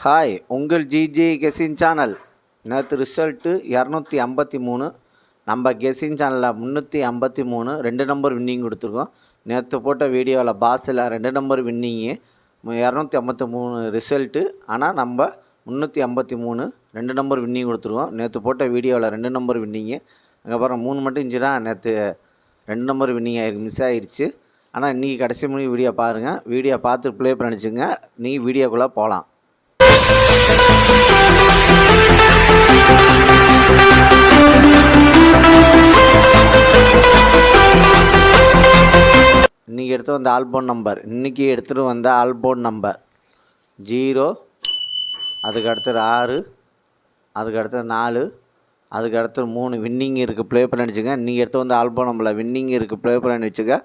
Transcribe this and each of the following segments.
Hi, உங்கள் GG guessing channel. நேற்று result 253. நம்ம கெஸிங் சேனலில் 353 2 நம்பர் வின்னிங் கொடுத்துருக்கோம். நேற்று போட்ட வீடியோவில் பாஸில் 2 நம்பர் வின்னிங்கு 253 ரிசல்ட்டு. ஆனால் நம்ம 353 2 நம்பர் வின்னிங் கொடுத்துருக்கோம். நேற்று போட்ட வீடியோவில் 2 நம்பர் வின்னிங்கு. அங்கே பாருங்கள் 3 மட்டும் இருந்துச்சுன்னா நேற்று 2 நம்பர் வின்னிங் மிஸ் ஆயிடுச்சு. ஆனால் இன்றைக்கி கடைசி மணி வீடியோ பாருங்கள். வீடியோ பார்த்து ப்ளே பண்ணிச்சுங்க. நீ வீடியோக்குள்ளே போகலாம். இன்றைக்கி எடுத்து வந்த ஆல்போன் நம்பர் எடுத்துகிட்டு வந்த ஆல்போன் நம்பர் 0, அதுக்கு அடுத்தது 6, அதுக்கு அடுத்தது 4, அதுக்கு அடுத்தது 3 வின்னிங் இருக்குது. ப்ளே பண்ணி வச்சுங்க. இன்றைக்கி எடுத்து வந்த ஆல்போன் நம்பரில் வின்னிங் இருக்குது. ப்ளே பண்ணி வச்சுக்க.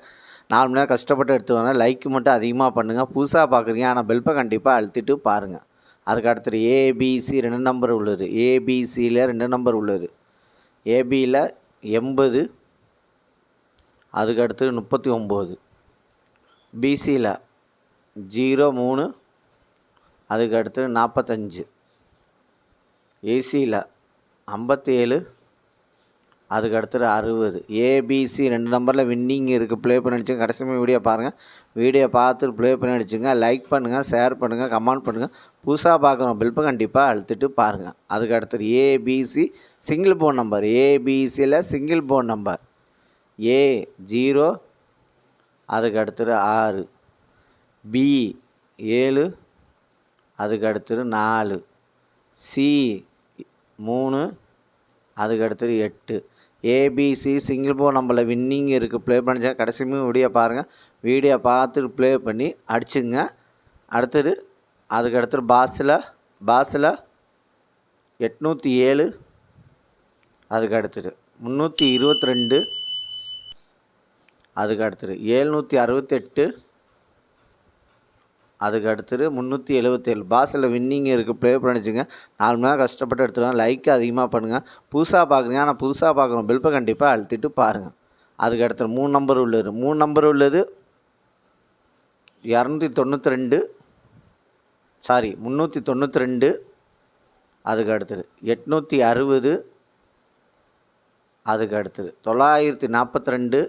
4 மணி நேரம் கஷ்டப்பட்டு எடுத்து வந்தேன். லைக் மட்டும் அதிகமாக பண்ணுங்கள். புதுசாக பார்க்குறீங்க ஆனால் பெல்ப்பை கண்டிப்பாக அழுத்திட்டு பாருங்கள். அதுக்கு அடுத்தது ஏபிசி 2 நம்பர் உள்ளது. ஏபிசியில் 2 நம்பர் உள்ளது. ஏபியில் 80, அதுக்கு அடுத்தது 39. பிசியில் 03, அதுக்கு அடுத்தது 45. ஏசியில் 57, அதுக்கு அடுத்தது 60. ஏபிசி 2 நம்பரில் வின்னிங் இருக்குது. ப்ளே பண்ணி அடிச்சுங்க. கடைசி வீடியோ பாருங்கள். வீடியோ பார்த்துட்டு ப்ளே பண்ணி அடிச்சுங்க. லைக் பண்ணுங்கள், ஷேர் பண்ணுங்கள், கமெண்ட் பண்ணுங்கள். புதுசாக பார்க்குறோம் பெல்ப்பை கண்டிப்பாக அழுத்திட்டு பாருங்கள். அதுக்கு அடுத்தது ஏபிசி சிங்கிள் போன் நம்பர். ஏபிசியில் சிங்கிள் போன் நம்பர் A0, அதுக்கு அடுத்தது 6. பி 7, அதுக்கு அடுத்தது 4. சி 3, அதுக்கு அடுத்தது 8. ஏபிசி சிங்கிள் போன் நம்பரில் வின்னிங் இருக்குது. ப்ளே பண்ணிச்சா கடைசி வீடியோ பாருங்கள். வீடியோ பார்த்துட்டு ப்ளே பண்ணி அடிச்சுங்க. அடுத்தது அதுக்கு அடுத்தது பாஸில் 807, அதுக்கு அடுத்தது 322, அதுக்கு அடுத்தது 768, அதுக்கு அடுத்தது 377. பாஸில் வின்னிங் இருக்குது. ப்ளே பண்ணிச்சுங்க. 4 மணி நேரம் கஷ்டப்பட்டு எடுத்துருவாங்க. லைக் அதிகமாக பண்ணுங்கள். புதுசாக பார்க்குறீங்க ஆனால் புதுசாக பார்க்குறோம் பெல்ப்பை கண்டிப்பாக அழுத்திட்டு பாருங்கள். அதுக்கு அடுத்தது 3 நம்பர் உள்ளது. 3 நம்பர் உள்ளது 392, அதுக்கு அடுத்தது 860, அதுக்கு அடுத்தது 942,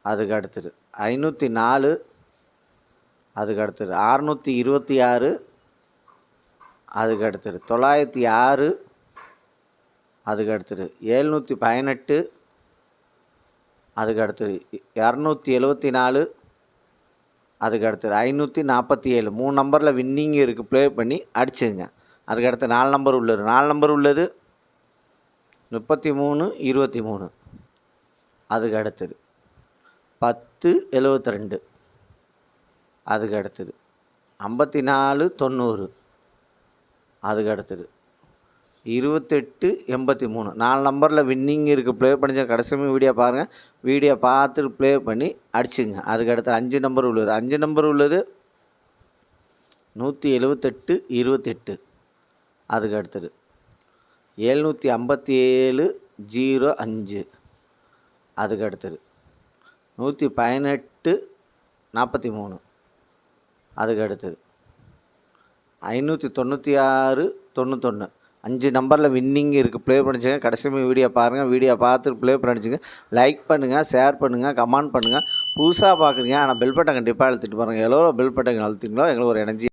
அதுக்கு அடுத்தது 504, அதுக்கு அடுத்தது 626, அதுக்கு அடுத்தது 906, அதுக்கு அடுத்தது 718, அதுக்கு அடுத்தது 274, அதுக்கு அடுத்தது 547. 3 நம்பரில் வின்னிங் இருக்குது. ப்ளே பண்ணி அடிச்சுங்க. அதுக்கு அடுத்து 4 நம்பர் உள்ளது. 4 நம்பர் உள்ளது 33, 23. அதுக்கு அடுத்தது 1072, அதுக்கு அடுத்தது 54, 90. அதுக்கு அடுத்தது 28, 83. 4 நம்பரில் வின்னிங் இருக்குது. ப்ளே பண்ணிச்சா கடைசி வீடியோ பாருங்கள். வீடியோ பார்த்துட்டு ப்ளே பண்ணி அடிச்சுங்க. அதுக்கு அடுத்து 5 நம்பர் உள்ளது. 5 நம்பர் உள்ளது 178, 28. அதுக்கு அடுத்தது 757, 05. அதுக்கு அடுத்தது 118, 43. அதுக்கு அடுத்தது 596, 91. 5 நம்பரில் வின்னிங் இருக்குது. ப்ளே பண்ணிச்சுங்க. கடைசி வீடியோ பாருங்கள். வீடியோ பார்த்துட்டு ப்ளே பண்ணிச்சுங்க. லைக் பண்ணுங்கள், ஷேர் பண்ணுங்கள், கமெண்ட் பண்ணுங்கள். புதுசாக பார்க்குறீங்க ஆனால் பெல் பட்டன் கண்டிப்பாக அழுத்திட்டு பாருங்கள். எவ்வளோ பெல் பட்டன் அழுத்திங்களோ எங்களுக்கு ஒரு எனர்ஜி